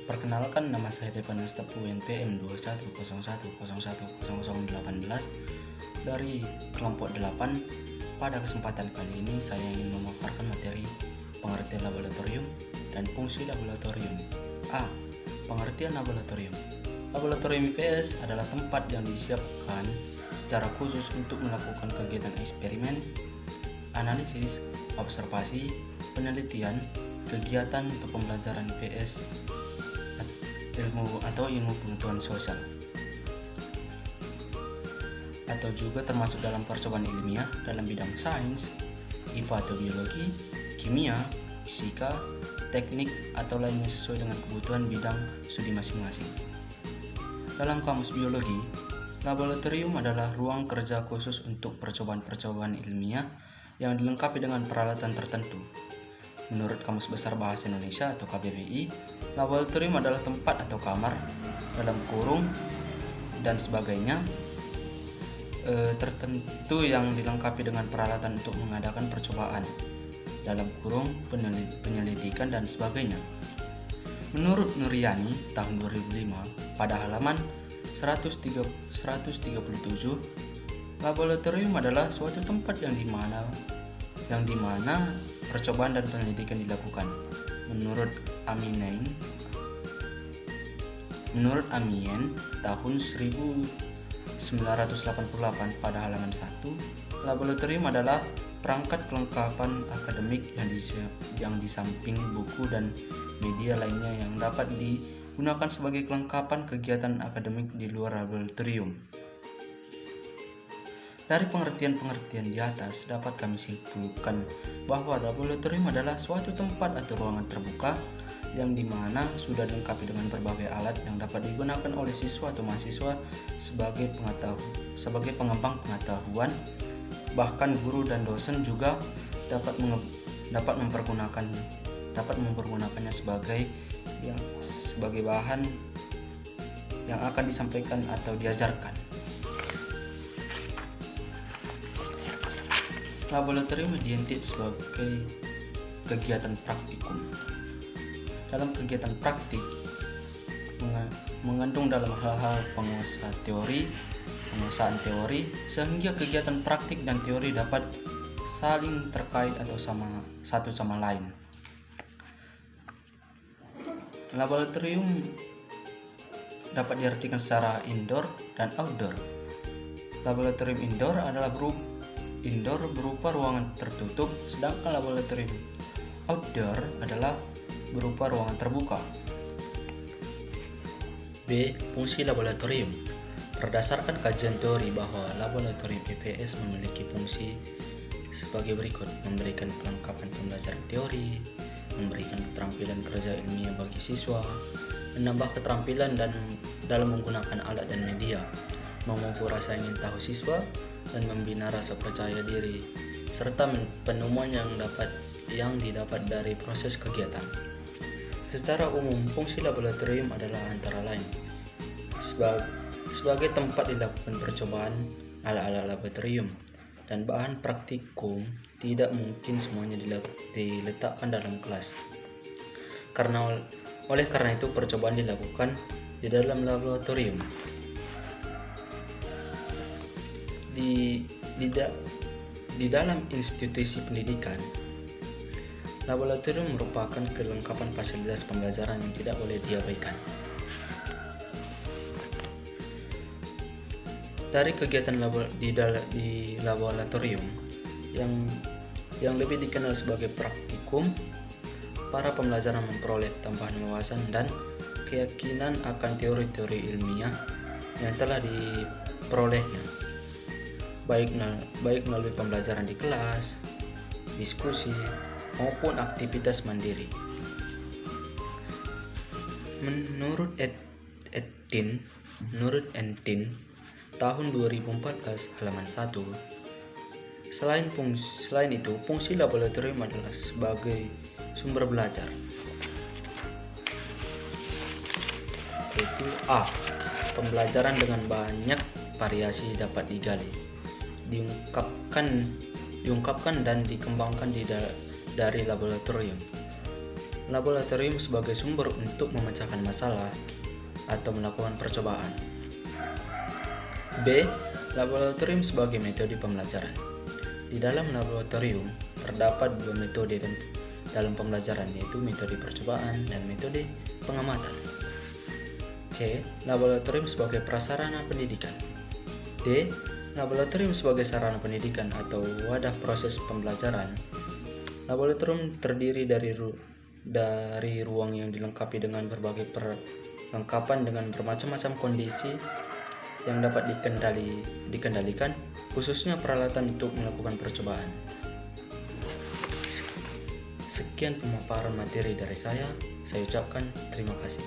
Perkenalkan, nama saya Devan Astapu NPM 2101010018 dari kelompok 8. Pada kesempatan kali ini saya ingin memaparkan materi pengertian laboratorium dan fungsi laboratorium. A. Pengertian laboratorium. Laboratorium IPS adalah tempat yang disiapkan secara khusus untuk melakukan kegiatan eksperimen, analisis, observasi, penelitian, kegiatan untuk pembelajaran IPS ilmu pengetahuan sosial, atau juga termasuk dalam percobaan ilmiah dalam bidang sains, IPA atau biologi, kimia, fisika, teknik, atau lainnya sesuai dengan kebutuhan bidang studi masing-masing. Dalam kamus biologi, laboratorium adalah ruang kerja khusus untuk percobaan-percobaan ilmiah yang dilengkapi dengan peralatan tertentu. Menurut Kamus Besar Bahasa Indonesia atau KBBI, laboratorium adalah tempat atau kamar dalam kurung dan sebagainya tertentu yang dilengkapi dengan peralatan untuk mengadakan percobaan dalam kurung, penyelidikan dan sebagainya. Menurut Nuryani tahun 2005 pada halaman 137, laboratorium adalah suatu tempat yang dimana percobaan dan penyelidikan dilakukan. Menurut Amien tahun 1988 pada halaman 1, laboratorium adalah perangkat kelengkapan akademik yang di samping buku dan media lainnya yang dapat digunakan sebagai kelengkapan kegiatan akademik di luar laboratorium. Dari pengertian-pengertian di atas dapat kami simpulkan bahwa laboratorium adalah suatu tempat atau ruangan terbuka yang dimana sudah dilengkapi dengan berbagai alat yang dapat digunakan oleh siswa atau mahasiswa sebagai pengembang pengetahuan. Bahkan guru dan dosen juga dapat mempergunakannya sebagai bahan yang akan disampaikan atau diajarkan. Laboratorium identik sebagai kegiatan praktikum. Dalam kegiatan praktik mengandung dalam hal-hal penguasaan teori, sehingga kegiatan praktik dan teori dapat saling terkait atau satu sama lain. Laboratorium dapat diartikan secara indoor dan outdoor. Laboratorium indoor berupa ruangan tertutup, sedangkan laboratorium outdoor adalah berupa ruangan terbuka. B. Fungsi laboratorium. Berdasarkan kajian teori bahwa laboratorium IPS memiliki fungsi sebagai berikut: memberikan kelengkapan pembelajaran teori, memberikan keterampilan kerja ilmiah bagi siswa, menambah keterampilan dalam menggunakan alat dan media, memupuk rasa ingin tahu siswa, dan membina rasa percaya diri, serta penemuan yang didapat dari proses kegiatan. Secara umum, fungsi laboratorium adalah antara lain sebagai tempat dilakukan percobaan ala-ala laboratorium dan bahan praktikum. Tidak mungkin semuanya diletakkan dalam kelas. Oleh karena itu, percobaan dilakukan di dalam laboratorium. Di dalam institusi pendidikan, laboratorium merupakan kelengkapan fasilitas pembelajaran yang tidak boleh diabaikan. Dari kegiatan di laboratorium yang lebih dikenal sebagai praktikum, para pembelajar memperoleh tambahan wawasan dan keyakinan akan teori-teori ilmiah yang telah diperolehnya, baik melalui pembelajaran di kelas, diskusi, maupun aktivitas mandiri. Menurut Entin tahun 2014 halaman 1, selain itu, fungsi laboratorium adalah sebagai sumber belajar, yaitu A. Pembelajaran dengan banyak variasi dapat digali, diungkapkan dan dikembangkan dari laboratorium. laboratorium sebagai sumber untuk memecahkan masalah atau melakukan percobaan. B. Laboratorium sebagai metode pembelajaran. Di dalam laboratorium terdapat dua metode dalam pembelajaran, yaitu metode percobaan dan metode pengamatan. C. Laboratorium sebagai prasarana pendidikan. D. Laboratorium sebagai sarana pendidikan atau wadah proses pembelajaran. Laboratorium terdiri dari ruang yang dilengkapi dengan berbagai perlengkapan dengan bermacam-macam kondisi yang dapat dikendalikan, khususnya peralatan untuk melakukan percobaan. Sekian pemaparan materi dari saya ucapkan terima kasih.